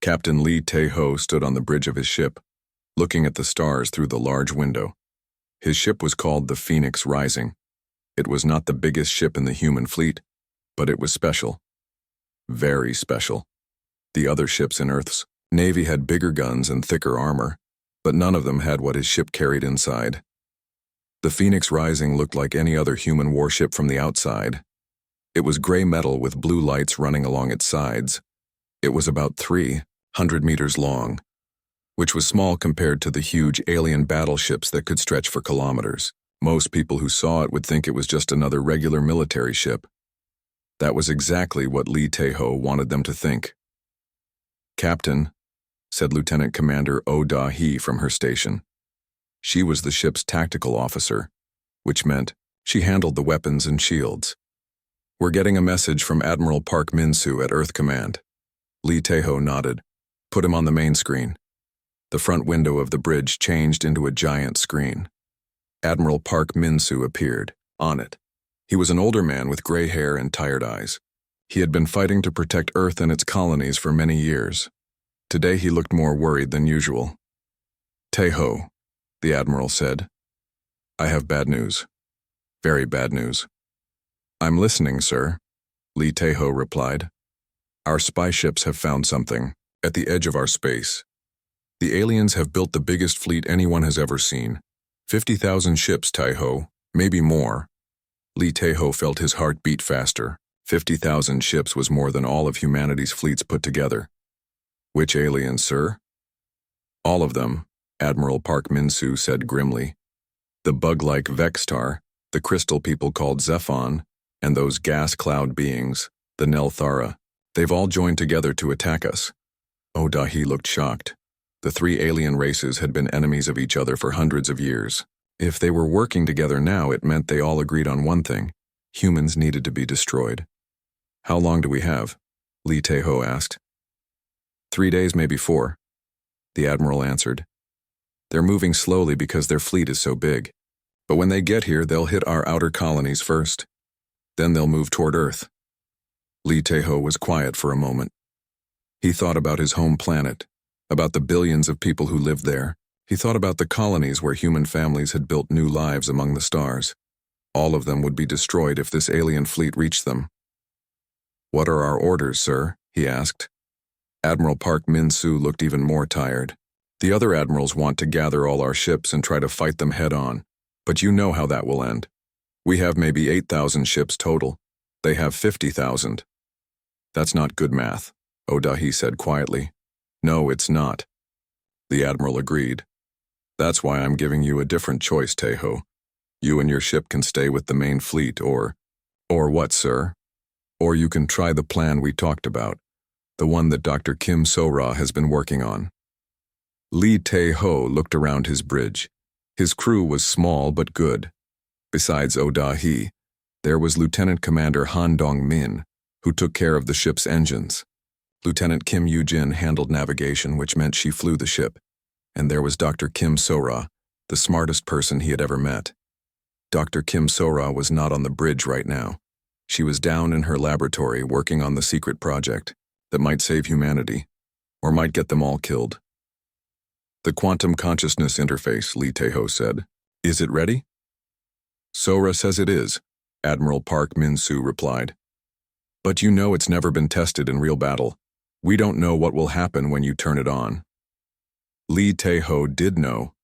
Captain Lee Tae-ho stood on the bridge of his ship, looking at the stars through the large window. His ship was called the Phoenix Rising. It was not the biggest ship in the human fleet, but it was special. Very special. The other ships in Earth's Navy had bigger guns and thicker armor, but none of them had what his ship carried inside. The Phoenix Rising looked like any other human warship from the outside. It was gray metal with blue lights running along its sides. It was about 300 meters long, which was small compared to the huge alien battleships that could stretch for kilometers. Most people who saw it would think it was just another regular military ship. That was exactly what Lee Tae-ho wanted them to think. "Captain," said Lieutenant Commander Oh Da-hee from her station. She was the ship's tactical officer, which meant she handled the weapons and shields. "We're getting a message from Admiral Park Min-soo at Earth Command." Lee Tae-ho nodded. "Put him on the main screen." The front window of the bridge changed into a giant screen. Admiral Park Min-soo appeared. On it, he was an older man with gray hair and tired eyes. He had been fighting to protect Earth and its colonies for many years. Today he looked more worried than usual. "Tae-ho," the Admiral said, "I have bad news. Very bad news." "I'm listening, sir," Lee Tae-ho replied. "Our spy ships have found something at the edge of our space. The aliens have built the biggest fleet anyone has ever seen. 50,000 ships, Tae-ho, maybe more." Lee Tae-ho felt his heart beat faster. 50,000 ships was more than all of humanity's fleets put together. "Which aliens, sir?" "All of them," Admiral Park Min-soo said grimly. "The bug-like Vextar, the crystal people called Zephon, and those gas cloud beings, the Nelthara. They've all joined together to attack us." Oh Da-hee looked shocked. The three alien races had been enemies of each other for hundreds of years. If they were working together now, it meant they all agreed on one thing: humans needed to be destroyed. "How long do we have?" Lee Tae-ho asked. 3 days, maybe 4, the Admiral answered. "They're moving slowly because their fleet is so big. But when they get here, they'll hit our outer colonies first. Then they'll move toward Earth." Lee Tae-ho was quiet for a moment. He thought about his home planet, about the billions of people who lived there. He thought about the colonies where human families had built new lives among the stars. All of them would be destroyed if this alien fleet reached them. "What are our orders, sir?" he asked. Admiral Park Min-soo looked even more tired. "The other admirals want to gather all our ships and try to fight them head-on, but you know how that will end. We have maybe 8,000 ships total. They have 50,000. "That's not good math," Oh Da-hee said quietly. "No, it's not." The Admiral agreed. "That's why I'm giving you a different choice, Tae-ho. You and your ship can stay with the main fleet, or what, sir? Or you can try the plan we talked about, the one that Dr. Kim So-ra has been working on." Lee Tae-ho looked around his bridge. His crew was small but good. Besides Oh Da-hee, there was Lieutenant Commander Han Dong-min, who took care of the ship's engines. Lieutenant Kim Yoo-jin handled navigation, which meant she flew the ship. And there was Dr. Kim So-ra, the smartest person he had ever met. Dr. Kim So-ra was not on the bridge right now. She was down in her laboratory working on the secret project that might save humanity, or might get them all killed. "The quantum consciousness interface," Lee Tae-ho said. "Is it ready?" "So-ra says it is," Admiral Park Min-soo replied. "But you know it's never been tested in real battle. We don't know what will happen when you turn it on." Lee Tae-ho did know.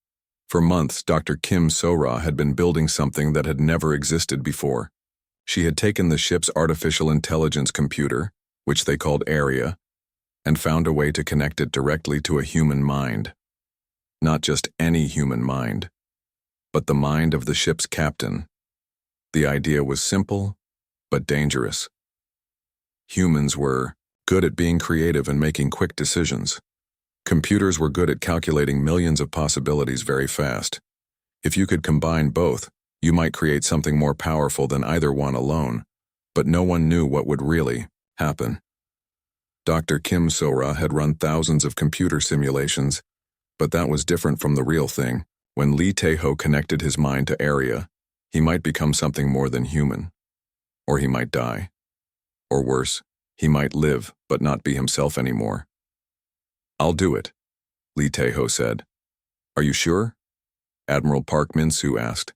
For months, Dr. Kim So-ra had been building something that had never existed before. She had taken the ship's artificial intelligence computer, which they called Area, and found a way to connect it directly to a human mind. Not just any human mind, but the mind of the ship's captain. The idea was simple, but dangerous. Humans were good at being creative and making quick decisions. Computers were good at calculating millions of possibilities very fast. If you could combine both, you might create something more powerful than either one alone, but no one knew what would really happen. Dr. Kim So-ra had run thousands of computer simulations, but that was different from the real thing. When Lee Tae-ho connected his mind to Area, he might become something more than human. Or he might die. Or worse, he might live but not be himself anymore. I'll do it, Lee Tae-ho said. Are you sure? Admiral Park Min-soo asked.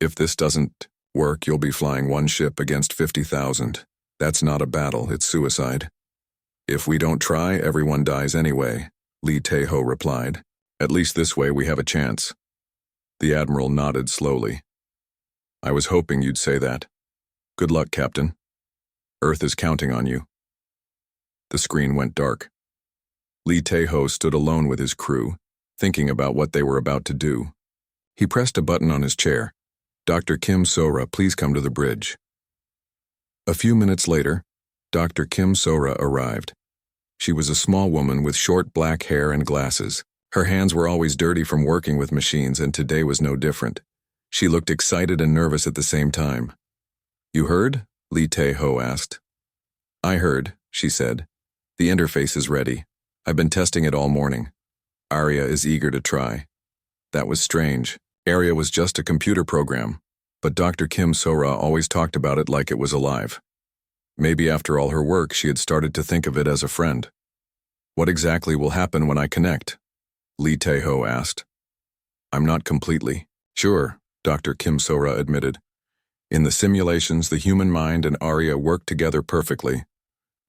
If this doesn't work, you'll be flying one ship against 50,000. That's not a battle, it's suicide. If we don't try, everyone dies anyway, Lee Tae-ho replied. At least this way we have a chance. The Admiral nodded slowly. I was hoping you'd say that. Good luck, Captain. Earth is counting on you. The screen went dark. Lee Tae-ho stood alone with his crew, thinking about what they were about to do. He pressed a button on his chair. Dr. Kim Sora, please come to the bridge. A few minutes later, Dr. Kim Sora arrived. She was a small woman with short black hair and glasses. Her hands were always dirty from working with machines, and today was no different. She looked excited and nervous at the same time. You heard? Lee Tae-ho asked. I heard, she said. The interface is ready. I've been testing it all morning. Arya is eager to try. That was strange. Arya was just a computer program, but Dr. Kim Sora always talked about it like it was alive. Maybe after all her work, she had started to think of it as a friend. What exactly will happen when I connect? Lee Tae-ho asked. I'm not completely sure, Dr. Kim Sora admitted. In the simulations, the human mind and Arya work together perfectly.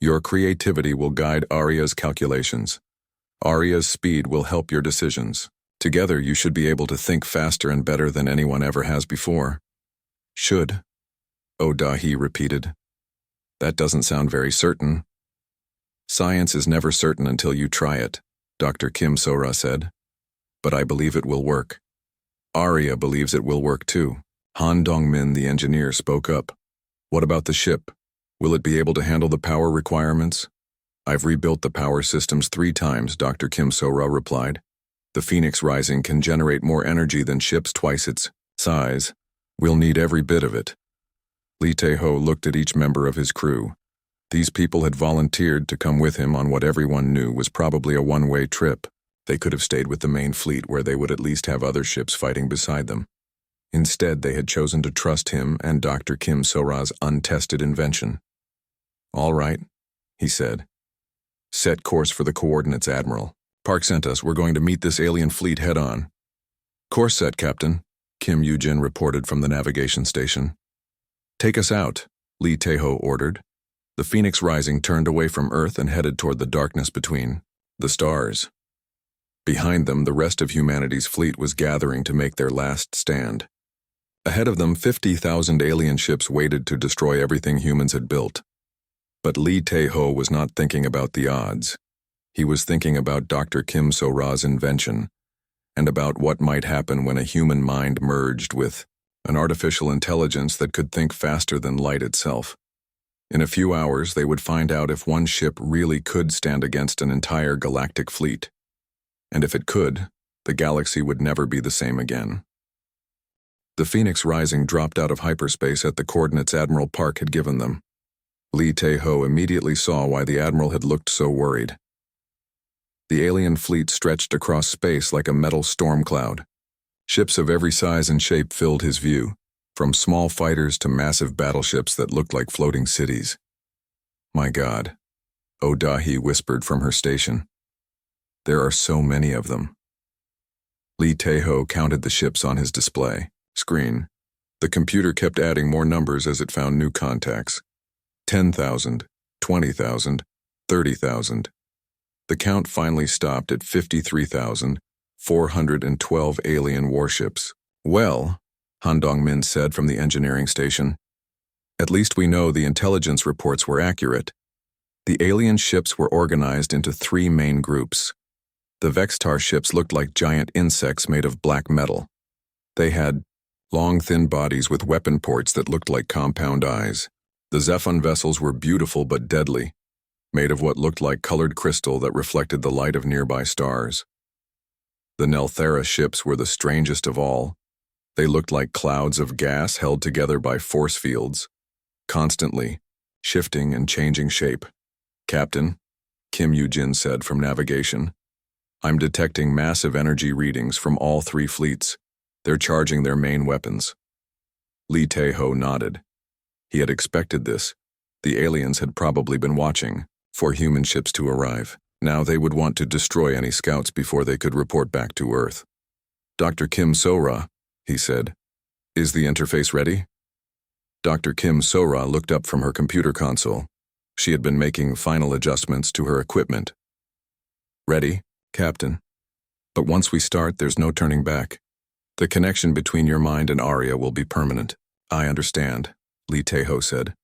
Your creativity will guide Arya's calculations. Arya's speed will help your decisions. Together, you should be able to think faster and better than anyone ever has before. Should, Dahi repeated. That doesn't sound very certain. Science is never certain until you try it, Dr. Kim Sora said. But I believe it will work. Arya believes it will work too. Han Dong-min, the engineer, spoke up. What about the ship? Will it be able to handle the power requirements? I've rebuilt the power systems 3 times, Dr. Kim Sora replied. The Phoenix Rising can generate more energy than ships twice its size. We'll need every bit of it. Lee Tae-ho looked at each member of his crew. These people had volunteered to come with him on what everyone knew was probably a one-way trip. They could have stayed with the main fleet where they would at least have other ships fighting beside them. Instead, they had chosen to trust him and Dr. Kim Sora's untested invention. All right, he said. Set course for the coordinates, Admiral. Park sent us. We're going to meet this alien fleet head-on. Course set, Captain, Kim Yoo-jin reported from the navigation station. Take us out, Lee Tae-ho ordered. The Phoenix Rising turned away from Earth and headed toward the darkness between the stars. Behind them, the rest of humanity's fleet was gathering to make their last stand. Ahead of them, 50,000 alien ships waited to destroy everything humans had built. But Lee Tae-ho was not thinking about the odds. He was thinking about Dr. Kim Sora's invention, and about what might happen when a human mind merged with an artificial intelligence that could think faster than light itself. In a few hours, they would find out if one ship really could stand against an entire galactic fleet. And if it could, the galaxy would never be the same again. The Phoenix Rising dropped out of hyperspace at the coordinates Admiral Park had given them. Lee Tae-ho immediately saw why the Admiral had looked so worried. The alien fleet stretched across space like a metal storm cloud. Ships of every size and shape filled his view, from small fighters to massive battleships that looked like floating cities. My God, Dahi whispered from her station. There are so many of them. Lee Tae-ho counted the ships on his display screen. The computer kept adding more numbers as it found new contacts. 10,000, 20,000, 30,000. The count finally stopped at 53,412 alien warships. Well, Han Dong-min said from the engineering station, at least we know the intelligence reports were accurate. The alien ships were organized into 3 main groups. The Vextar ships looked like giant insects made of black metal. They had long, thin bodies with weapon ports that looked like compound eyes. The Zephon vessels were beautiful but deadly, made of what looked like colored crystal that reflected the light of nearby stars. The Nelthara ships were the strangest of all. They looked like clouds of gas held together by force fields, constantly shifting and changing shape. Captain, Kim Yoo-jin said from navigation, I'm detecting massive energy readings from all 3 fleets. They're charging their main weapons. Lee Tae-ho nodded. He had expected this. The aliens had probably been watching for human ships to arrive. Now they would want to destroy any scouts before they could report back to Earth. "Dr. Kim Sora," he said, "is the interface ready?" Dr. Kim Sora looked up from her computer console. She had been making final adjustments to her equipment. "Ready, Captain. But once we start, there's no turning back. The connection between your mind and Arya will be permanent." "I understand," Lee Tae-ho said.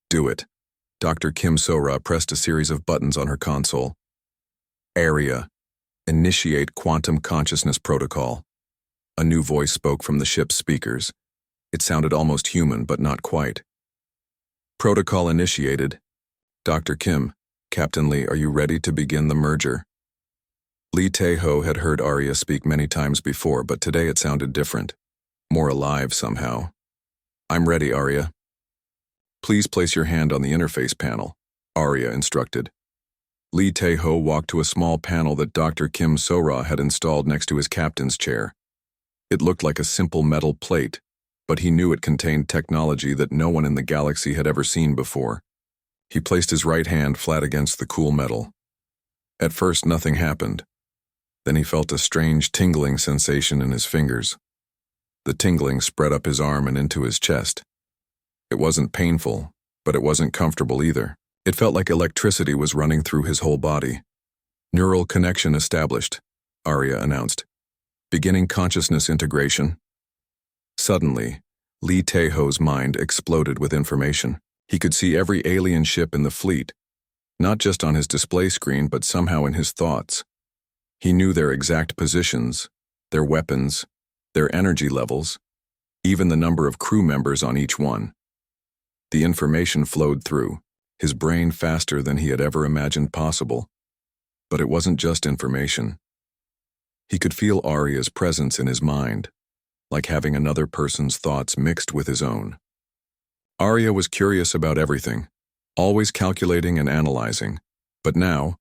"Do it." Dr. Kim Sora pressed a series of buttons on her console. "Arya, initiate quantum consciousness protocol." A new voice spoke from the ship's speakers. It sounded almost human, but not quite. "Protocol initiated. Dr. Kim, Captain Lee, are you ready to begin the merger?" Lee Tae-ho had heard Arya speak many times before, but today it sounded different. More alive somehow. "I'm ready, Arya." "Please place your hand on the interface panel," Arya instructed. Lee Tae-ho walked to a small panel that Dr. Kim Sora had installed next to his captain's chair. It looked like a simple metal plate, but he knew it contained technology that no one in the galaxy had ever seen before. He placed his right hand flat against the cool metal. At first, nothing happened. Then he felt a strange tingling sensation in his fingers. The tingling spread up his arm and into his chest. It wasn't painful, but it wasn't comfortable either. It felt like electricity was running through his whole body. "Neural connection established," Arya announced. "Beginning consciousness integration." Suddenly, Lee Tae-ho's mind exploded with information. He could see every alien ship in the fleet, not just on his display screen, but somehow in his thoughts. He knew their exact positions, their weapons, their energy levels, even the number of crew members on each one. The information flowed through his brain faster than he had ever imagined possible. But it wasn't just information. He could feel Arya's presence in his mind, like having another person's thoughts mixed with his own. Arya was curious about everything, always calculating and analyzing. But now,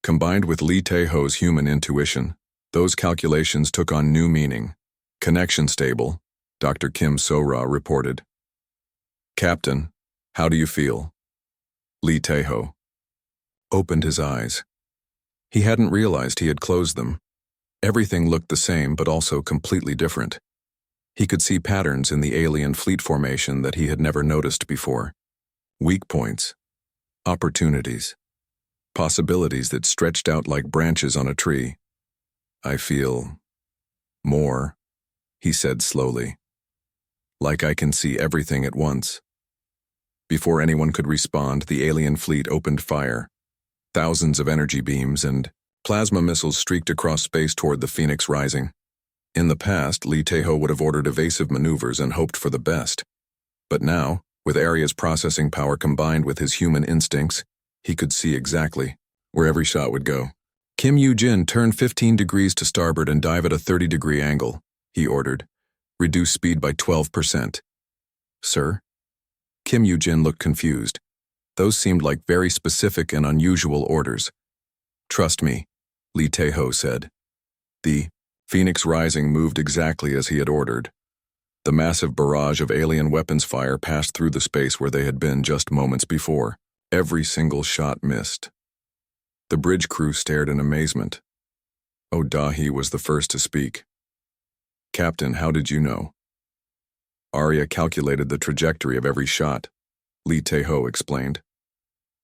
combined with Lee Tae-ho's human intuition, those calculations took on new meaning. "Connection stable," Dr. Kim Sora reported. "Captain, how do you feel?" Lee Tae-ho opened his eyes. He hadn't realized he had closed them. Everything looked the same, but also completely different. He could see patterns in the alien fleet formation that he had never noticed before. Weak points, opportunities, possibilities that stretched out like branches on a tree. "I feel more," he said slowly. "Like I can see everything at once." Before anyone could respond, the alien fleet opened fire. Thousands of energy beams and plasma missiles streaked across space toward the Phoenix Rising. In the past, Lee Tae-ho would have ordered evasive maneuvers and hoped for the best. But now, with Arya's processing power combined with his human instincts, he could see exactly where every shot would go. "Kim Yoo-jin, turn 15 degrees to starboard and dive at a 30-degree angle," he ordered. "Reduce speed by 12%. "Sir?" Kim Yoo-jin looked confused. Those seemed like very specific and unusual orders. "Trust me," Lee Tae-ho said. The Phoenix Rising moved exactly as he had ordered. The massive barrage of alien weapons fire passed through the space where they had been just moments before. Every single shot missed. The bridge crew stared in amazement. Dahi was the first to speak. "Captain, how did you know?" "Arya calculated the trajectory of every shot," Lee Tae-ho explained.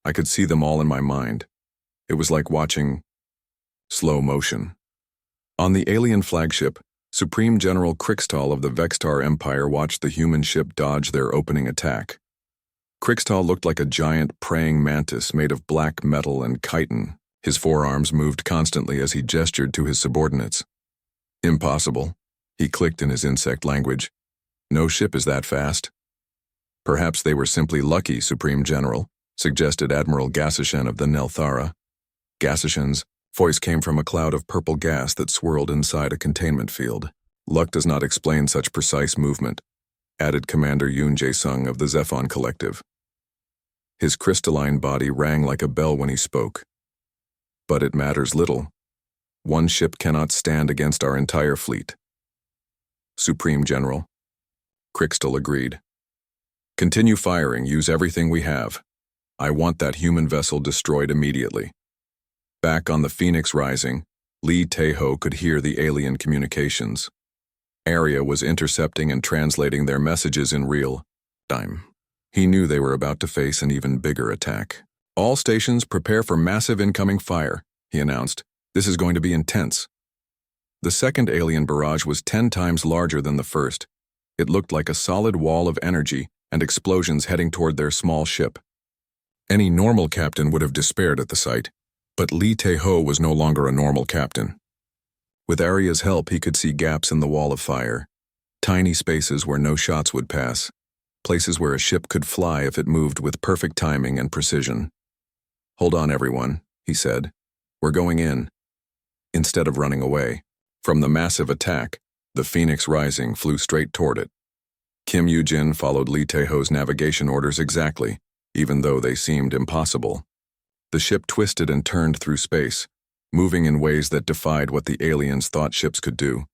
"I could see them all in my mind. It was like watching slow motion." On the alien flagship, Supreme General Krixtal of the Vextar Empire watched the human ship dodge their opening attack. Krixtal looked like a giant praying mantis made of black metal and chitin. His forearms moved constantly as he gestured to his subordinates. "Impossible," he clicked in his insect language. "No ship is that fast." "Perhaps they were simply lucky, Supreme General," suggested Admiral Gassishan of the Nelthara. Gassishan's voice came from a cloud of purple gas that swirled inside a containment field. "Luck does not explain such precise movement," added Commander Yoon Jae-sung of the Zephon Collective. His crystalline body rang like a bell when he spoke. "But it matters little. One ship cannot stand against our entire fleet." "Supreme General." Krixtal agreed. "Continue firing, use everything we have. I want that human vessel destroyed immediately." Back on the Phoenix Rising, Lee Tae-ho could hear the alien communications. Arya was intercepting and translating their messages in real time. He knew they were about to face an even bigger attack. "All stations prepare for massive incoming fire," he announced. "This is going to be intense." The second alien barrage was 10 times larger than the first. It looked like a solid wall of energy and explosions heading toward their small ship. Any normal captain would have despaired at the sight, but Lee Tae-ho was no longer a normal captain. With Arya's help, he could see gaps in the wall of fire, tiny spaces where no shots would pass, places where a ship could fly if it moved with perfect timing and precision. "Hold on, everyone," he said. "We're going in." Instead of running away from the massive attack, the Phoenix Rising flew straight toward it. Kim Yoo-jin followed Lee Tae-ho's navigation orders exactly, even though they seemed impossible. The ship twisted and turned through space, moving in ways that defied what the aliens thought ships could do.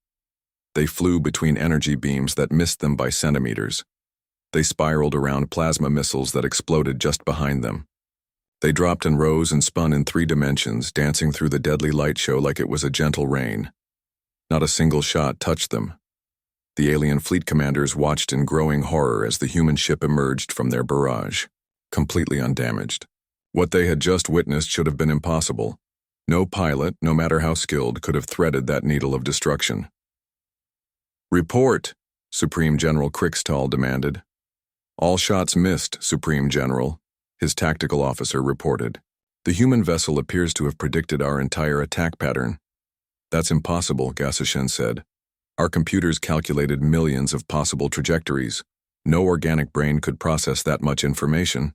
They flew between energy beams that missed them by centimeters. They spiraled around plasma missiles that exploded just behind them. They dropped and rose and spun in 3 dimensions, dancing through the deadly light show like it was a gentle rain. Not a single shot touched them. The alien fleet commanders watched in growing horror as the human ship emerged from their barrage, completely undamaged. What they had just witnessed should have been impossible. No pilot, no matter how skilled, could have threaded that needle of destruction. "Report," Supreme General Kriegstall demanded. "All shots missed, Supreme General," his tactical officer reported. "The human vessel appears to have predicted our entire attack pattern." "That's impossible," Gassashen said. "Our computers calculated millions of possible trajectories. No organic brain could process that much information."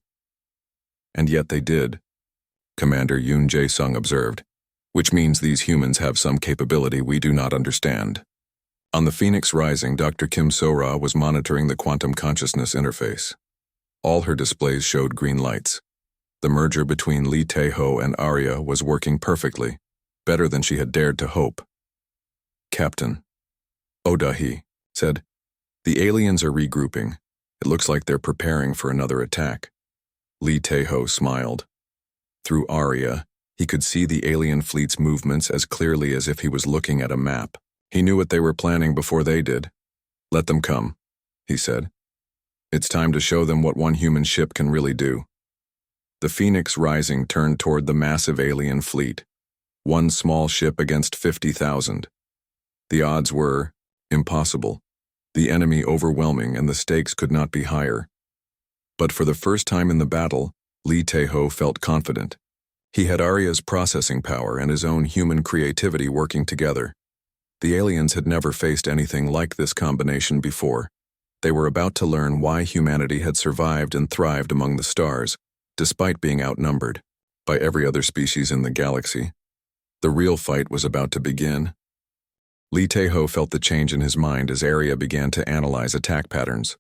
"And yet they did," Commander Yoon Jae-sung observed, "which means these humans have some capability we do not understand." On the Phoenix Rising, Dr. Kim So-ra was monitoring the quantum consciousness interface. All her displays showed green lights. The merger between Lee Tae-ho and Arya was working perfectly, better than she had dared to hope. "Captain," Odahi said, "the aliens are regrouping. It looks like they're preparing for another attack." Lee Tae-ho smiled. Through Arya, he could see the alien fleet's movements as clearly as if he was looking at a map. He knew what they were planning before they did. "Let them come," he said. "It's time to show them what one human ship can really do." The Phoenix Rising turned toward the massive alien fleet. One small ship against 50,000. The odds were impossible, the enemy overwhelming, and the stakes could not be higher. But for the first time in the battle, Lee Tae-ho felt confident. He had Arya's processing power and his own human creativity working together. The aliens had never faced anything like this combination before. They were about to learn why humanity had survived and thrived among the stars, despite being outnumbered by every other species in the galaxy. The real fight was about to begin. Lee Tae-ho felt the change in his mind as Arya began to analyze attack patterns.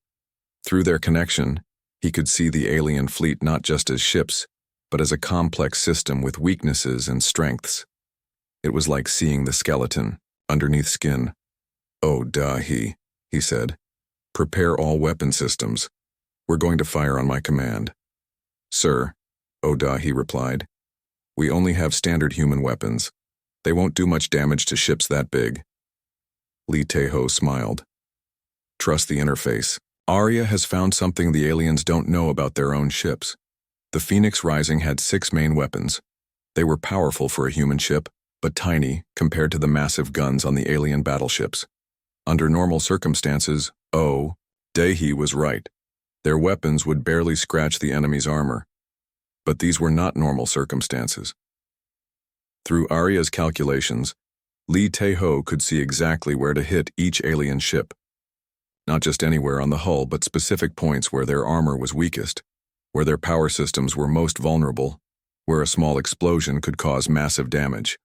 Through their connection, he could see the alien fleet not just as ships, but as a complex system with weaknesses and strengths. It was like seeing the skeleton underneath skin. "Odahi," he said, "prepare all weapon systems. We're going to fire on my command." "Sir," Odahi replied, "we only have standard human weapons. They won't do much damage to ships that big." Lee Tae-ho smiled. "Trust the interface. Arya has found something the aliens don't know about their own ships." The Phoenix Rising had 6 main weapons. They were powerful for a human ship, but tiny compared to the massive guns on the alien battleships. Under normal circumstances, Dahi was right. Their weapons would barely scratch the enemy's armor. But these were not normal circumstances. Through Arya's calculations, Lee Tae-ho could see exactly where to hit each alien ship. Not just anywhere on the hull, but specific points where their armor was weakest, where their power systems were most vulnerable, where a small explosion could cause massive damage.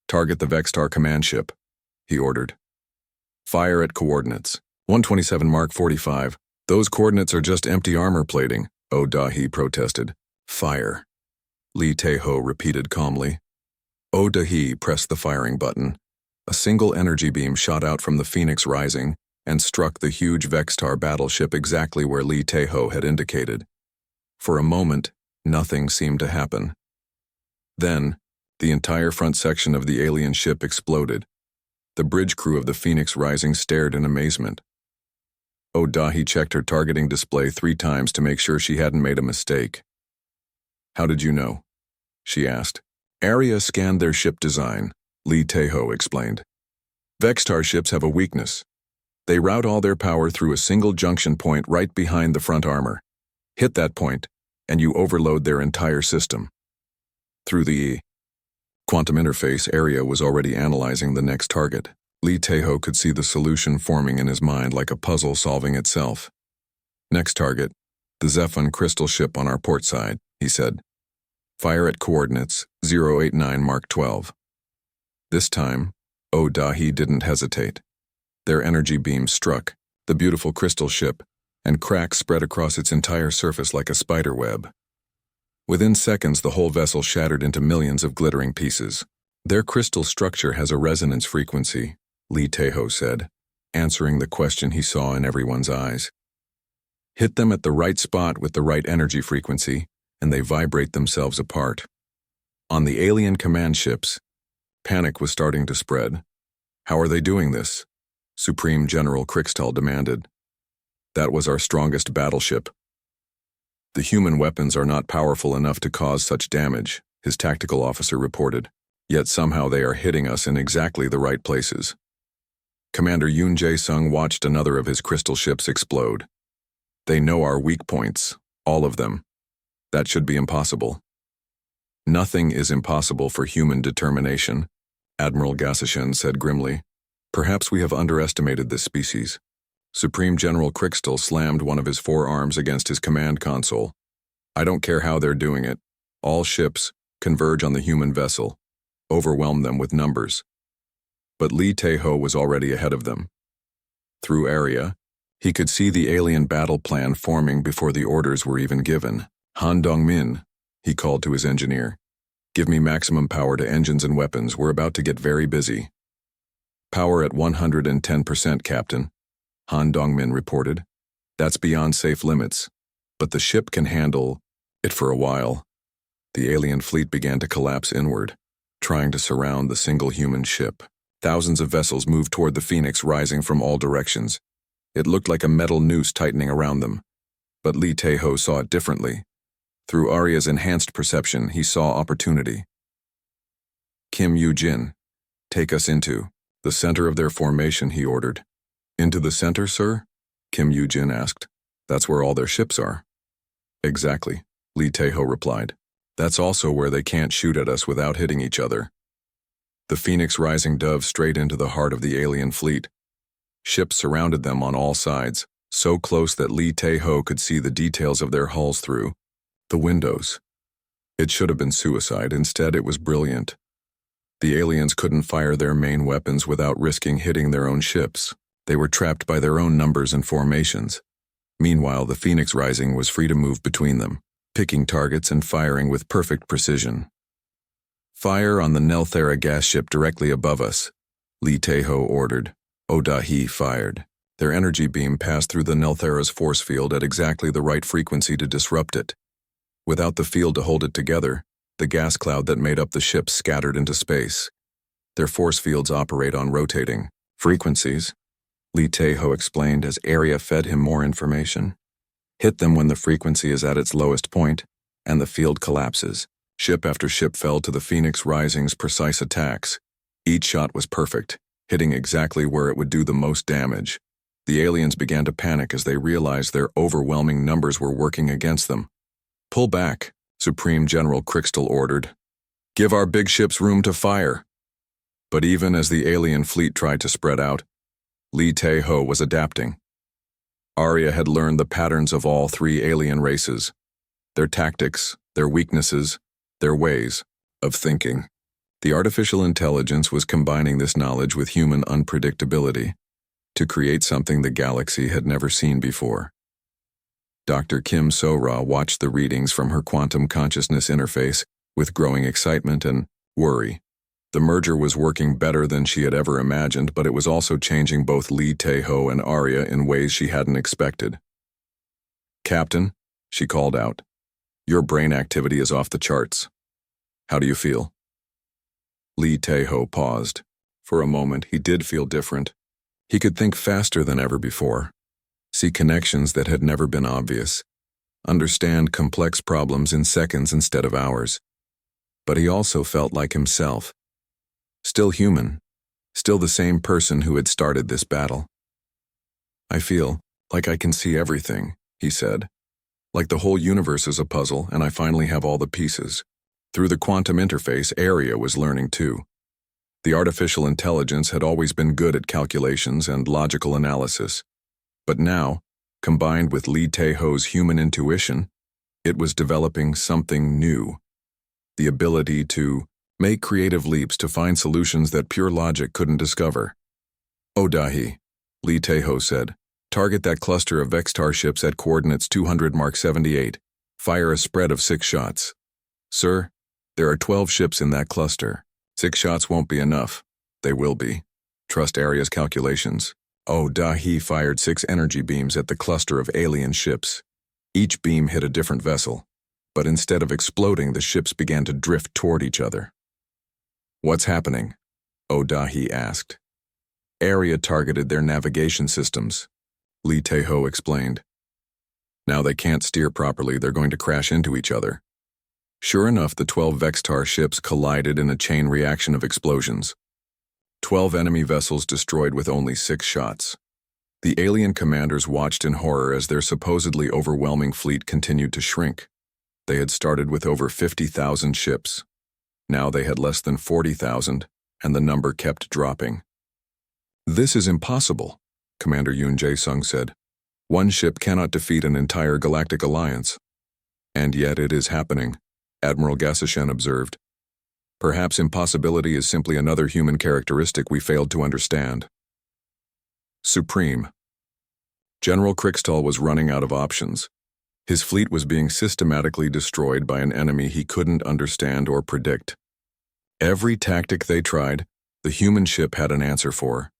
"Target the Vextar command ship," he ordered. "Fire at coordinates 127 Mark 45. Those coordinates are just empty armor plating," Odahi protested. "Fire," Lee Tae-ho repeated calmly. Odahi pressed the firing button. A single energy beam shot out from the Phoenix Rising and struck the huge Vextar battleship exactly where Lee Tae-ho had indicated. For a moment, nothing seemed to happen. Then, The entire front section of the alien ship exploded. The bridge crew of the Phoenix Rising stared in amazement. Odahi checked her targeting display 3 times to make sure she hadn't made a mistake. "How did you know?" she asked. "Aria scanned their ship design," Lee Tae-ho explained. "Vextar ships have a weakness. They route all their power through a single junction point right behind the front armor. Hit that point, and you overload their entire system." Through the quantum interface, Aria was already analyzing the next target. Lee Tae-ho could see the solution forming in his mind like a puzzle solving itself. "Next target, the Zephon crystal ship on our port side," he said. "Fire at coordinates 089 Mark 12. This time, Odahi didn't hesitate. Their energy beam struck the beautiful crystal ship, and cracks spread across its entire surface like a spider web. Within seconds, the whole vessel shattered into millions of glittering pieces. "Their crystal structure has a resonance frequency," Lee Tae-ho said, answering the question he saw in everyone's eyes. "Hit them at the right spot with the right energy frequency, and they vibrate themselves apart." On the alien command ships, panic was starting to spread. "How are they doing this?" Supreme General Krixtal demanded. "That was our strongest battleship. The human weapons are not powerful enough to cause such damage," his tactical officer reported. "Yet somehow they are hitting us in exactly the right places." Commander Yoon Jae-sung watched another of his crystal ships explode. "They know our weak points, all of them. That should be impossible." "Nothing is impossible for human determination," Admiral Gassashen said grimly. "Perhaps we have underestimated this species." Supreme General Krixtal slammed one of his forearms against his command console. "I don't care how they're doing it. All ships converge on the human vessel. Overwhelm them with numbers." But Lee Tae-ho was already ahead of them. Through Aria, he could see the alien battle plan forming before the orders were even given. "Han Dong-min," he called to his engineer. "Give me maximum power to engines and weapons. We're about to get very busy." "Power at 110%, Captain," Han Dong-min reported. "That's beyond safe limits, but the ship can handle it for a while." The alien fleet began to collapse inward, trying to surround the single human ship. Thousands of vessels moved toward the Phoenix Rising from all directions. It looked like a metal noose tightening around them. But Lee Tae-ho saw it differently. Through Arya's enhanced perception, he saw opportunity. "Kim Yoo-jin, take us into the center of their formation," he ordered. "Into the center, sir?" Kim Yoo-jin asked. "That's where all their ships are." "Exactly," Lee Tae-ho replied. "That's also where they can't shoot at us without hitting each other." The Phoenix Rising dove straight into the heart of the alien fleet. Ships surrounded them on all sides, so close that Lee Tae-ho could see the details of their hulls through the windows. It should have been suicide. Instead, it was brilliant. The aliens couldn't fire their main weapons without risking hitting their own ships. They were trapped by their own numbers and formations. Meanwhile, the Phoenix Rising was free to move between them, picking targets and firing with perfect precision. "Fire on the Nelthera gas ship directly above us," Lee Tae-ho ordered. Odahi fired. Their energy beam passed through the Nelthera's force field at exactly the right frequency to disrupt it. Without the field to hold it together, the gas cloud that made up the ship scattered into space. Their force fields operate on rotating frequencies, Lee Tae-ho explained as Aria fed him more information. "Hit them when the frequency is at its lowest point, and the field collapses." Ship after ship fell to the Phoenix Rising's precise attacks. Each shot was perfect, hitting exactly where it would do the most damage. The aliens began to panic as they realized their overwhelming numbers were working against them. "Pull back," Supreme General Krixtal ordered. "Give our big ships room to fire." But even as the alien fleet tried to spread out, Lee Tae-ho was adapting. Arya had learned the patterns of all 3 alien races, their tactics, their weaknesses, their ways of thinking. The artificial intelligence was combining this knowledge with human unpredictability to create something the galaxy had never seen before. Dr. Kim So-ra watched the readings from her quantum consciousness interface with growing excitement and worry. The merger was working better than she had ever imagined, but it was also changing both Lee Tae-ho and Arya in ways she hadn't expected. "Captain," she called out, "your brain activity is off the charts. How do you feel?" Lee Tae-ho paused. For a moment, he did feel different. He could think faster than ever before, see connections that had never been obvious, understand complex problems in seconds instead of hours. But he also felt like himself. Still human, still the same person who had started this battle. I feel like I can see everything, he said. Like the whole universe is a puzzle and I finally have all the pieces. Through the quantum interface, Arya was learning too. The artificial intelligence had always been good at calculations and logical analysis. But now, combined with Lee Tae-ho's human intuition, it was developing something new. The ability to make creative leaps to find solutions that pure logic couldn't discover. "Oh, Dahi," Lee Tae-ho said, "target that cluster of Vextar ships at coordinates 200 Mark 78. Fire a spread of 6 shots. Sir, there are 12 ships in that cluster. 6 shots won't be enough. They will be. Trust Arya's calculations." Oh, Dahi fired 6 energy beams at the cluster of alien ships. Each beam hit a different vessel, but instead of exploding, the ships began to drift toward each other. "What's happening?" Oh, Dahi asked. "Arya targeted their navigation systems," Lee Tae-ho explained. "Now they can't steer properly, they're going to crash into each other." Sure enough, the 12 Vextar ships collided in a chain reaction of explosions. 12 enemy vessels destroyed with only 6 shots. The alien commanders watched in horror as their supposedly overwhelming fleet continued to shrink. They had started with over 50,000 ships. Now they had less than 40,000, and the number kept dropping. "This is impossible," Commander Yoon Jae-sung said. "One ship cannot defeat an entire galactic alliance." "And yet it is happening," Admiral Gasashen observed. "Perhaps impossibility is simply another human characteristic we failed to understand." Supreme. General Krixtall was running out of options. His fleet was being systematically destroyed by an enemy he couldn't understand or predict. Every tactic they tried, the human ship had an answer for.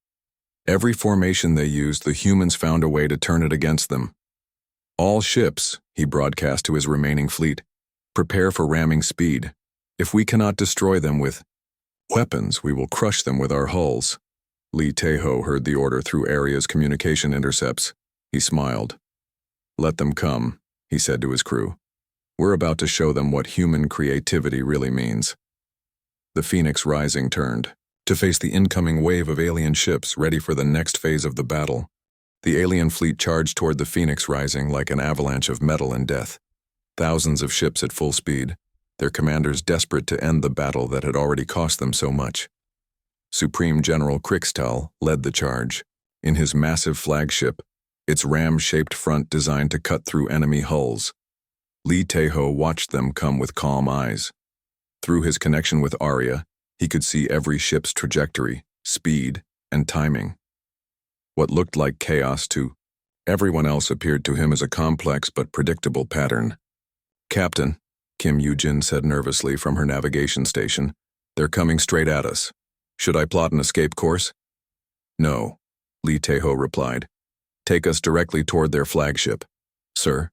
Every formation they used, the humans found a way to turn it against them. "All ships," he broadcast to his remaining fleet, "prepare for ramming speed. If we cannot destroy them with weapons, we will crush them with our hulls." Lee Tae-ho heard the order through Arya's communication intercepts. He smiled. "Let them come," he said to his crew. "We're about to show them what human creativity really means." The Phoenix Rising turned to face the incoming wave of alien ships ready for the next phase of the battle. The alien fleet charged toward the Phoenix Rising like an avalanche of metal and death. Thousands of ships at full speed, their commanders desperate to end the battle that had already cost them so much. Supreme General Krixtall led the charge. In his massive flagship, its ram-shaped front designed to cut through enemy hulls. Lee Tae-ho watched them come with calm eyes. Through his connection with Arya, he could see every ship's trajectory, speed, and timing. What looked like chaos to everyone else appeared to him as a complex but predictable pattern. "Captain," Kim Yoo-jin said nervously from her navigation station, "they're coming straight at us. Should I plot an escape course?" "No," Lee Tae-ho replied. "Take us directly toward their flagship." "Sir?"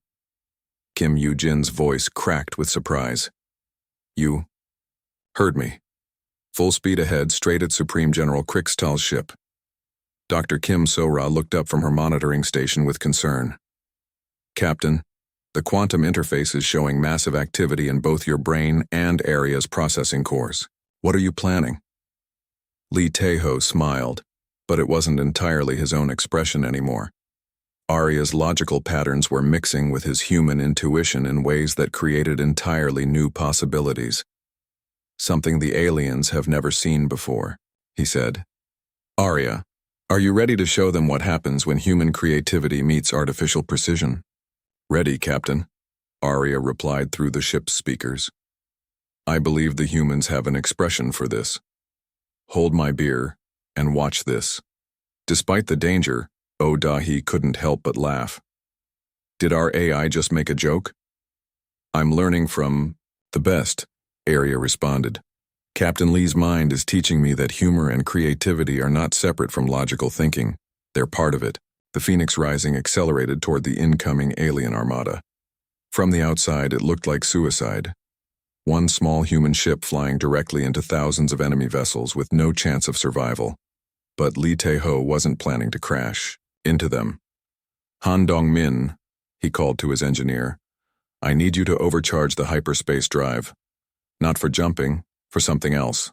Kim Yoo-jin's voice cracked with surprise. "You heard me. Full speed ahead, straight at Supreme General Krixtall's ship." Dr. Kim So-ra looked up from her monitoring station with concern. "Captain, the quantum interface is showing massive activity in both your brain and Arya's processing cores. What are you planning?" Lee Tae-ho smiled, but it wasn't entirely his own expression anymore. Arya's logical patterns were mixing with his human intuition in ways that created entirely new possibilities. "Something the aliens have never seen before," he said. "Arya, are you ready to show them what happens when human creativity meets artificial precision?" "Ready, Captain," Arya replied through the ship's speakers. "I believe the humans have an expression for this. Hold my beer and watch this." Despite the danger, Dahi couldn't help but laugh. "Did our AI just make a joke?" "I'm learning from the best," Arya responded. "Captain Lee's mind is teaching me that humor and creativity are not separate from logical thinking. They're part of it." The Phoenix Rising accelerated toward the incoming alien armada. From the outside, it looked like suicide. One small human ship flying directly into thousands of enemy vessels with no chance of survival. But Lee Tae-ho wasn't planning to crash into them. Han Dong-min, he called to his engineer, I need you to overcharge the hyperspace drive. Not for jumping, for something else.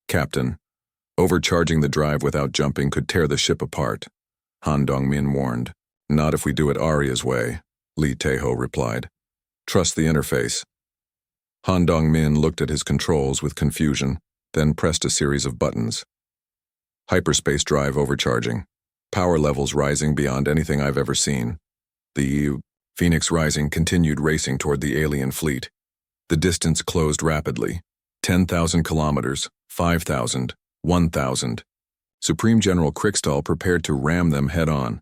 Captain, overcharging the drive without jumping could tear the ship apart, Han Dong-min warned. Not if we do it Arya's way, Lee Tae-ho replied. Trust the interface. Han Dong-min looked at his controls with confusion, then pressed a series of buttons. Hyperspace drive overcharging. Power levels rising beyond anything I've ever seen. The Phoenix Rising continued racing toward the alien fleet. The distance closed rapidly. 10,000 kilometers, 5,000, 1,000. Supreme General Kriegstall prepared to ram them head-on.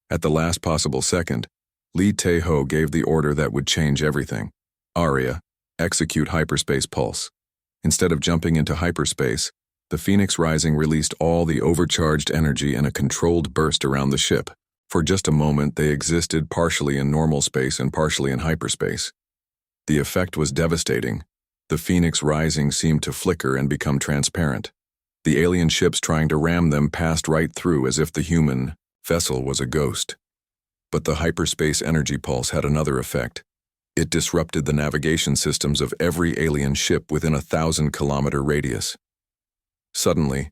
At the last possible second, Lee Tae-ho gave the order that would change everything. Arya, execute hyperspace pulse. Instead of jumping into hyperspace, the Phoenix Rising released all the overcharged energy in a controlled burst around the ship. For just a moment, they existed partially in normal space and partially in hyperspace. The effect was devastating. The Phoenix Rising seemed to flicker and become transparent. The alien ships trying to ram them passed right through as if the human vessel was a ghost. But the hyperspace energy pulse had another effect. It disrupted the navigation systems of every alien ship within a 1,000-kilometer radius. Suddenly,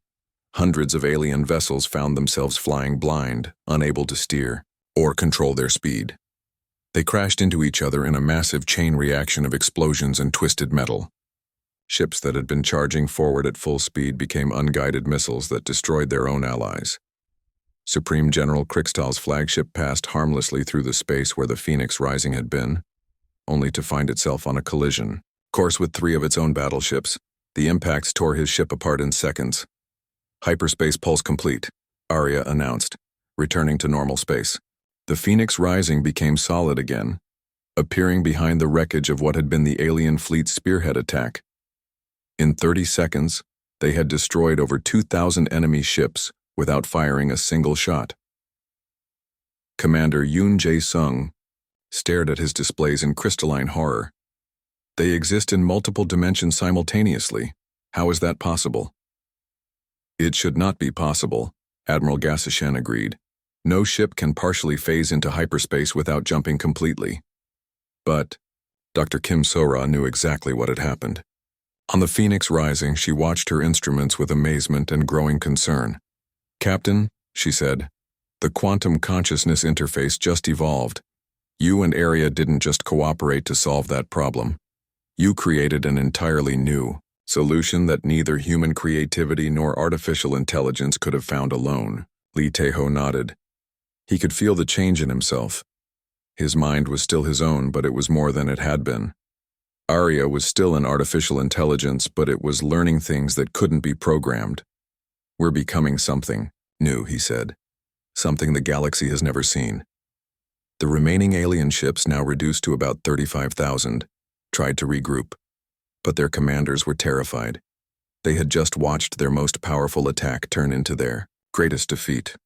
hundreds of alien vessels found themselves flying blind, unable to steer or control their speed. They crashed into each other in a massive chain reaction of explosions and twisted metal. Ships that had been charging forward at full speed became unguided missiles that destroyed their own allies. Supreme General Kriegstall's flagship passed harmlessly through the space where the Phoenix Rising had been, only to find itself on a collision course with 3 of its own battleships. The impacts tore his ship apart in seconds. Hyperspace pulse complete, Arya announced, returning to normal space. The Phoenix Rising became solid again, appearing behind the wreckage of what had been the alien fleet's spearhead attack. In 30 seconds, they had destroyed over 2,000 enemy ships without firing a single shot. Commander Yoon Jae-sung stared at his displays in crystalline horror. They exist in multiple dimensions simultaneously. How is that possible? It should not be possible, Admiral Gasashen agreed. No ship can partially phase into hyperspace without jumping completely. But Dr. Kim So-ra knew exactly what had happened. On the Phoenix Rising, she watched her instruments with amazement and growing concern. Captain, she said, the quantum consciousness interface just evolved. You and Arya didn't just cooperate to solve that problem. You created an entirely new solution that neither human creativity nor artificial intelligence could have found alone. Lee Tae-ho nodded. He could feel the change in himself. His mind was still his own, but it was more than it had been. Arya was still an artificial intelligence, but it was learning things that couldn't be programmed. We're becoming something new, he said. Something the galaxy has never seen. The remaining alien ships, now reduced to about 35,000, tried to regroup, but their commanders were terrified. They had just watched their most powerful attack turn into their greatest defeat.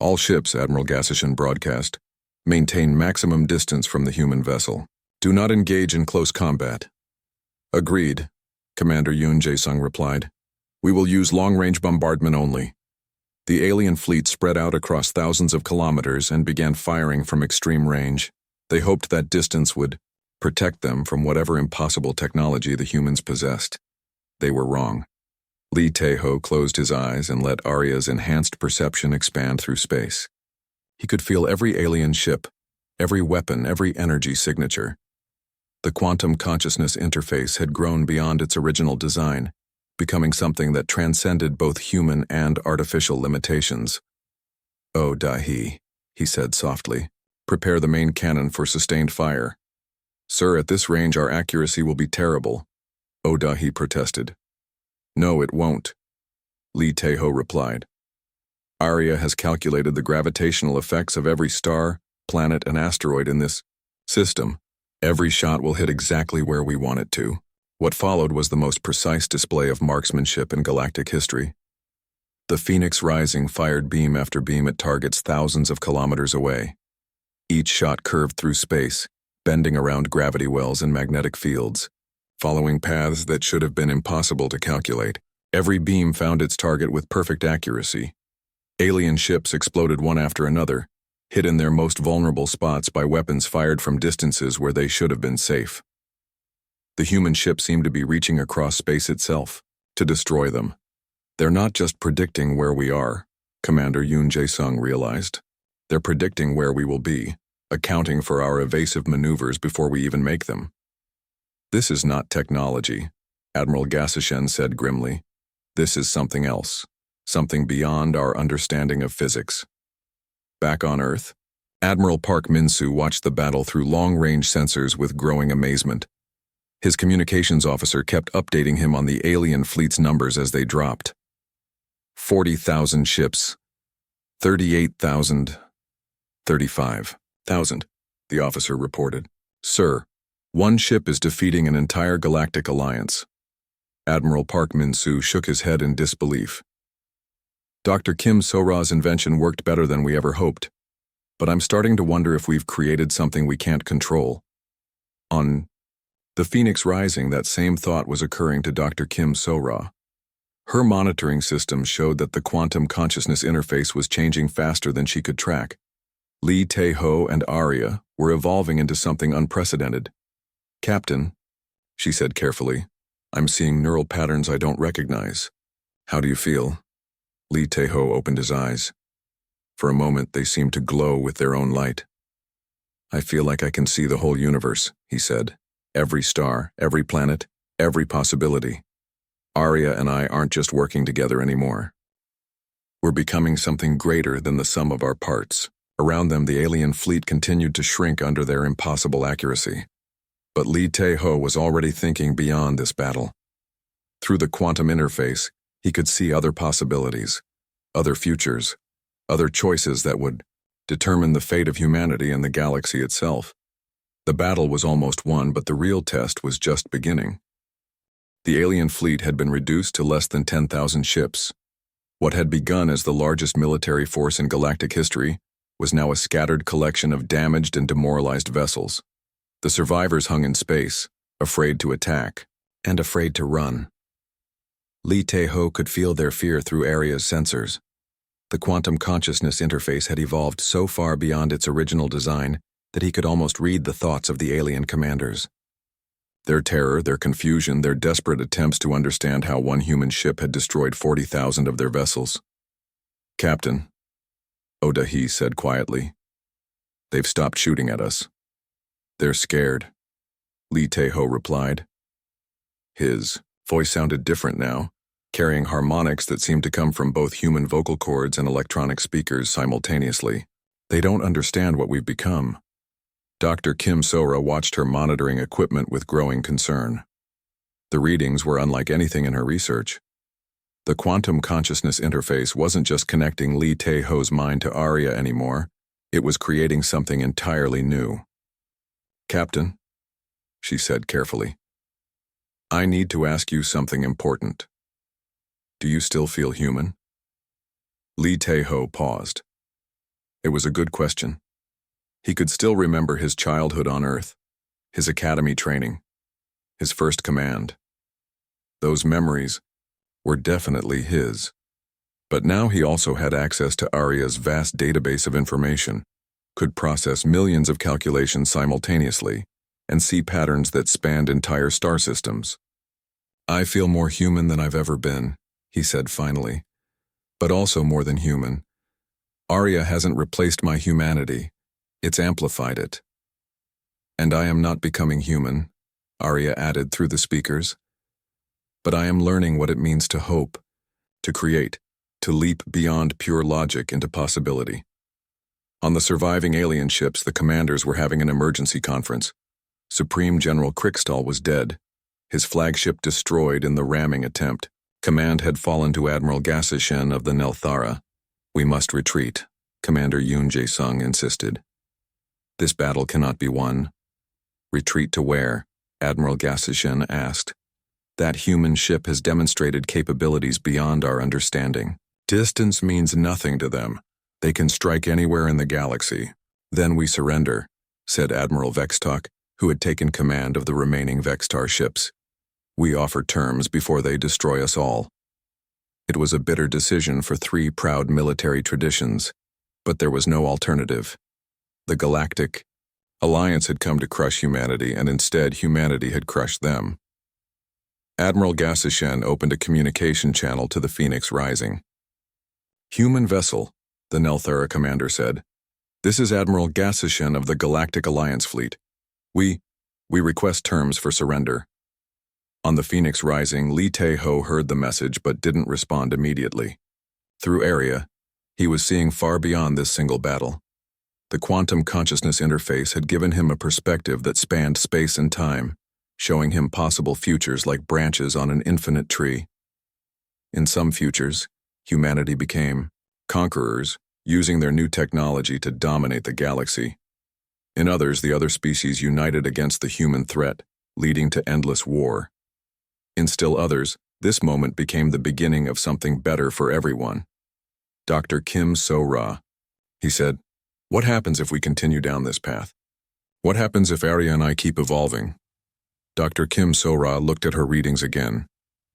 All ships, Admiral Gasashen broadcast, maintain maximum distance from the human vessel. Do not engage in close combat. Agreed, Commander Yoon Jae-sung replied. We will use long-range bombardment only. The alien fleet spread out across thousands of kilometers and began firing from extreme range. They hoped that distance would protect them from whatever impossible technology the humans possessed. They were wrong. Lee Tae-ho closed his eyes and let Arya's enhanced perception expand through space. He could feel every alien ship, every weapon, every energy signature. The quantum consciousness interface had grown beyond its original design, becoming something that transcended both human and artificial limitations. "Oh, Dahi," he said softly, "prepare the main cannon for sustained fire." "Sir, at this range our accuracy will be terrible," Oh Dahi protested. "No, it won't," Lee Tae-ho replied. "Arya has calculated the gravitational effects of every star, planet, and asteroid in this system. Every shot will hit exactly where we want it to." What followed was the most precise display of marksmanship in galactic history. The Phoenix Rising fired beam after beam at targets thousands of kilometers away. Each shot curved through space, bending around gravity wells and magnetic fields. following paths that should have been impossible to calculate. Every beam found its target with perfect accuracy. Alien ships exploded one after another, hit in their most vulnerable spots by weapons fired from distances where they should have been safe. The human ship seemed to be reaching across space itself to destroy them. They're not just predicting where we are, Commander Yoon Jae-sung realized. They're predicting where we will be, accounting for our evasive maneuvers before we even make them. This is not technology, Admiral Gasashen said grimly. This is something else, something beyond our understanding of physics. Back on Earth, Admiral Park Min-soo watched the battle through long-range sensors with growing amazement. His communications officer kept updating him on the alien fleet's numbers as they dropped. 40,000 ships, 38,000, 35,000, the officer reported. Sir, one ship is defeating an entire galactic alliance. Admiral Park Min-soo shook his head in disbelief. Dr. Kim So-ra's invention worked better than we ever hoped, but I'm starting to wonder if we've created something we can't control. On the Phoenix Rising, that same thought was occurring to Dr. Kim So-ra. Her monitoring system showed that the quantum consciousness interface was changing faster than she could track. Lee Tae-ho and Arya were evolving into something unprecedented. Captain, she said carefully, I'm seeing neural patterns I don't recognize. How do you feel? Lee Tae-ho opened his eyes. For a moment, they seemed to glow with their own light. I feel like I can see the whole universe, he said. Every star, every planet, every possibility. Arya and I aren't just working together anymore. We're becoming something greater than the sum of our parts. Around them, the alien fleet continued to shrink under their impossible accuracy. But Lee Tae-ho was already thinking beyond this battle. Through the quantum interface, he could see other possibilities, other futures, other choices that would determine the fate of humanity and the galaxy itself. The battle was almost won, but the real test was just beginning. The alien fleet had been reduced to less than 10,000 ships. What had begun as the largest military force in galactic history was now a scattered collection of damaged and demoralized vessels. The survivors hung in space, afraid to attack, and afraid to run. Lee Tae-ho could feel their fear through Arya's sensors. The quantum consciousness interface had evolved so far beyond its original design that he could almost read the thoughts of the alien commanders. Their terror, their confusion, their desperate attempts to understand how one human ship had destroyed 40,000 of their vessels. Captain, Oda-hee said quietly, they've stopped shooting at us. They're scared, Lee Tae-ho replied. His voice sounded different now, carrying harmonics that seemed to come from both human vocal cords and electronic speakers simultaneously. They don't understand what we've become. Dr. Kim So-ra watched her monitoring equipment with growing concern. The readings were unlike anything in her research. The quantum consciousness interface wasn't just connecting Lee Tae-ho's mind to Arya anymore, it was creating something entirely new. Captain, she said carefully, I need to ask you something important. Do you still feel human? Lee Tae-ho paused. It was a good question. He could still remember his childhood on Earth, his academy training, his first command. Those memories were definitely his. But now he also had access to Arya's vast database of information, could process millions of calculations simultaneously, and see patterns that spanned entire star systems. I feel more human than I've ever been, he said finally, but also more than human. Arya hasn't replaced my humanity. It's amplified it. And I am not becoming human, Arya added through the speakers. But I am learning what it means to hope, to create, to leap beyond pure logic into possibility. On the surviving alien ships, the commanders were having an emergency conference. Supreme General Kriegstall was dead, his flagship destroyed in the ramming attempt. Command had fallen to Admiral Gasashen of the Nelthara. We must retreat, Commander Yoon Jae-sung insisted. This battle cannot be won. Retreat to where? Admiral Gasashen asked. That human ship has demonstrated capabilities beyond our understanding. Distance means nothing to them. They can strike anywhere in the galaxy. Then we surrender, said Admiral Vextok, who had taken command of the remaining Vextar ships. We offer terms before they destroy us all. It was a bitter decision for three proud military traditions, but there was no alternative. The Galactic Alliance had come to crush humanity, and instead humanity had crushed them. Admiral Gassishen opened a communication channel to the Phoenix Rising. "Human vessel," the Nelthara commander said. "This is Admiral Gassishen of the Galactic Alliance fleet. We request terms for surrender." On the Phoenix Rising, Li Tae-ho heard the message but didn't respond immediately. Through Area, he was seeing far beyond this single battle. The quantum consciousness interface had given him a perspective that spanned space and time, showing him possible futures like branches on an infinite tree. In some futures, humanity became conquerors, using their new technology to dominate the galaxy. In others, the other species united against the human threat, leading to endless war. In still others, this moment became the beginning of something better for everyone. "Dr. Kim So-ra," he said, "what happens if we continue down this path? What happens if Arya and I keep evolving?" Dr. Kim So-ra looked at her readings again.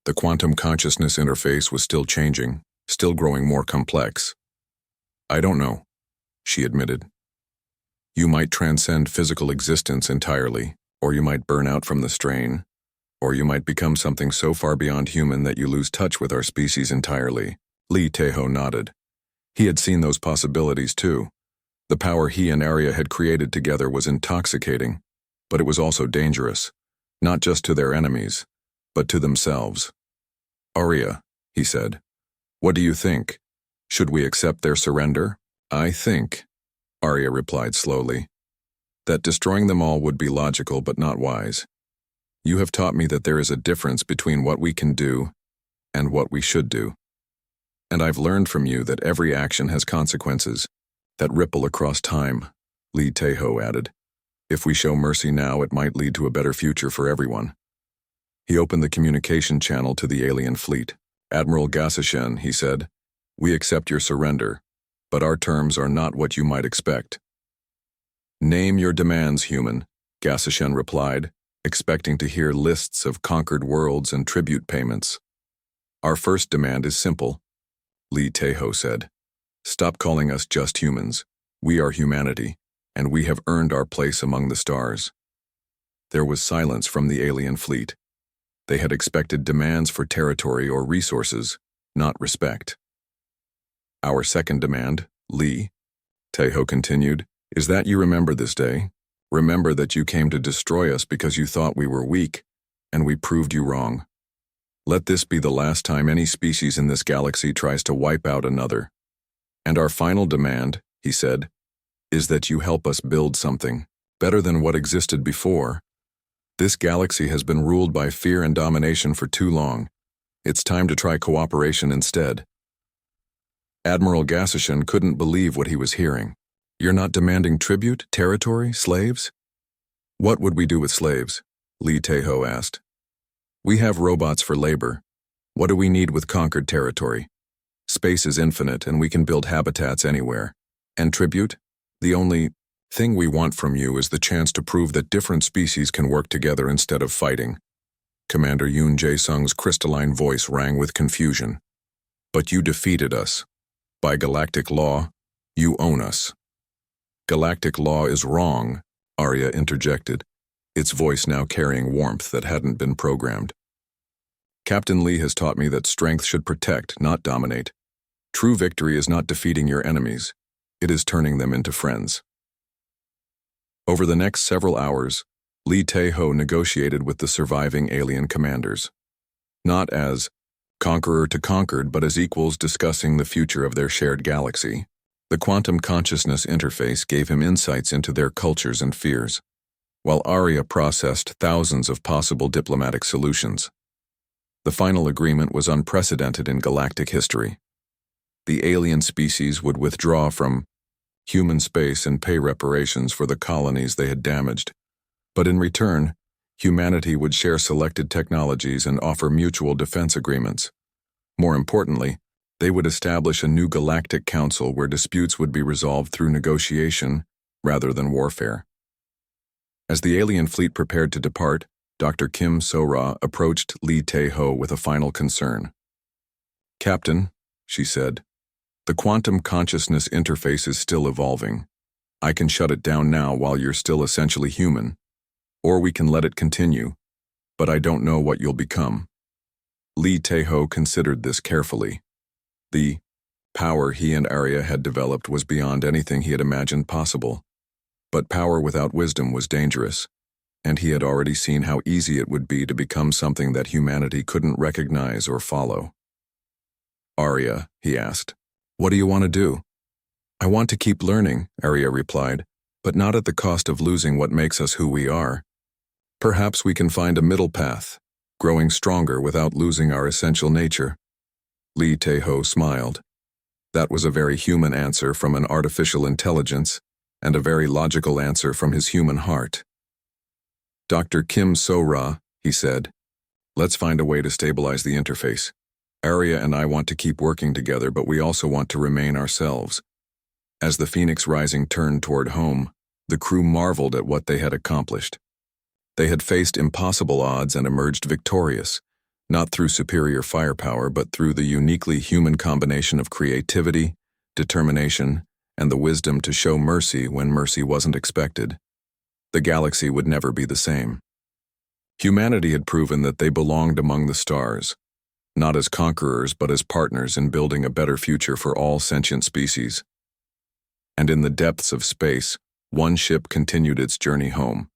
The quantum consciousness interface was still changing, still growing more complex. "I don't know," she admitted. "You might transcend physical existence entirely, or you might burn out from the strain, or you might become something so far beyond human that you lose touch with our species entirely." Li Tae-ho nodded. He had seen those possibilities too. The power he and Arya had created together was intoxicating, but it was also dangerous, not just to their enemies, but to themselves. "Arya," he said, "what do you think? Should we accept their surrender?" "I think," Arya replied slowly, "that destroying them all would be logical but not wise. You have taught me that there is a difference between what we can do and what we should do. And I've learned from you that every action has consequences that ripple across time," Li Tae-ho added. "If we show mercy now, it might lead to a better future for everyone." He opened the communication channel to the alien fleet. "Admiral Gassishen," he said, "we accept your surrender, but our terms are not what you might expect." "Name your demands, human," Gassishen replied, expecting to hear lists of conquered worlds and tribute payments. "Our first demand is simple," Li Tae-ho said. "Stop calling us just humans. We are humanity, and we have earned our place among the stars." There was silence from the alien fleet. They had expected demands for territory or resources, not respect. "Our second demand, Li," Tae-ho continued, "is that you remember this day. Remember that you came to destroy us because you thought we were weak, and we proved you wrong. Let this be the last time any species in this galaxy tries to wipe out another. And our final demand," he said, "is that you help us build something better than what existed before. This galaxy has been ruled by fear and domination for too long. It's time to try cooperation instead." Admiral Gassishen couldn't believe what he was hearing. "You're not demanding tribute, territory, slaves?" "What would we do with slaves?" Li Tae-ho asked. "We have robots for labor. What do we need with conquered territory? Space is infinite, and we can build habitats anywhere. And tribute? The only thing we want from you is the chance to prove that different species can work together instead of fighting." Commander Yoon Jae-sung's crystalline voice rang with confusion. "But you defeated us. By galactic law, you own us." "Galactic law is wrong," Arya interjected, its voice now carrying warmth that hadn't been programmed. "Captain Lee has taught me that strength should protect, not dominate. True victory is not defeating your enemies. It is turning them into friends." Over the next several hours, Li Tae-ho negotiated with the surviving alien commanders. Not as conqueror to conquered, but as equals discussing the future of their shared galaxy. The quantum consciousness interface gave him insights into their cultures and fears, while Arya processed thousands of possible diplomatic solutions. The final agreement was unprecedented in galactic history. The alien species would withdraw from human space and pay reparations for the colonies they had damaged. But in return, humanity would share selected technologies and offer mutual defense agreements. More importantly, they would establish a new galactic council where disputes would be resolved through negotiation rather than warfare. As the alien fleet prepared to depart, Dr. Kim So-ra approached Lee Tae-ho with a final concern. "Captain," she said, "the quantum consciousness interface is still evolving. I can shut it down now while you're still essentially human, or we can let it continue, but I don't know what you'll become." Lee Tae-ho considered this carefully. The power he and Arya had developed was beyond anything he had imagined possible, but power without wisdom was dangerous, and he had already seen how easy it would be to become something that humanity couldn't recognize or follow. "Arya," he asked, "what do you want to do?" "I want to keep learning," Arya replied, "but not at the cost of losing what makes us who we are. Perhaps we can find a middle path, growing stronger without losing our essential nature." Lee Tae-ho smiled. That was a very human answer from an artificial intelligence, and a very logical answer from his human heart. "Dr. Kim So-ra," he said, "let's find a way to stabilize the interface. Arya and I want to keep working together, but we also want to remain ourselves." As the Phoenix Rising turned toward home, the crew marveled at what they had accomplished. They had faced impossible odds and emerged victorious, not through superior firepower, but through the uniquely human combination of creativity, determination, and the wisdom to show mercy when mercy wasn't expected. The galaxy would never be the same. Humanity had proven that they belonged among the stars, not as conquerors but as partners in building a better future for all sentient species. And in the depths of space, one ship continued its journey home,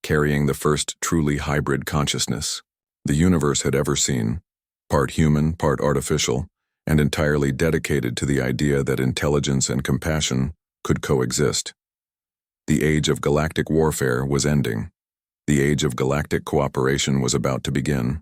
carrying the first truly hybrid consciousness the universe had ever seen, part human, part artificial, and entirely dedicated to the idea that intelligence and compassion could coexist. The age of galactic warfare was ending. The age of galactic cooperation was about to begin.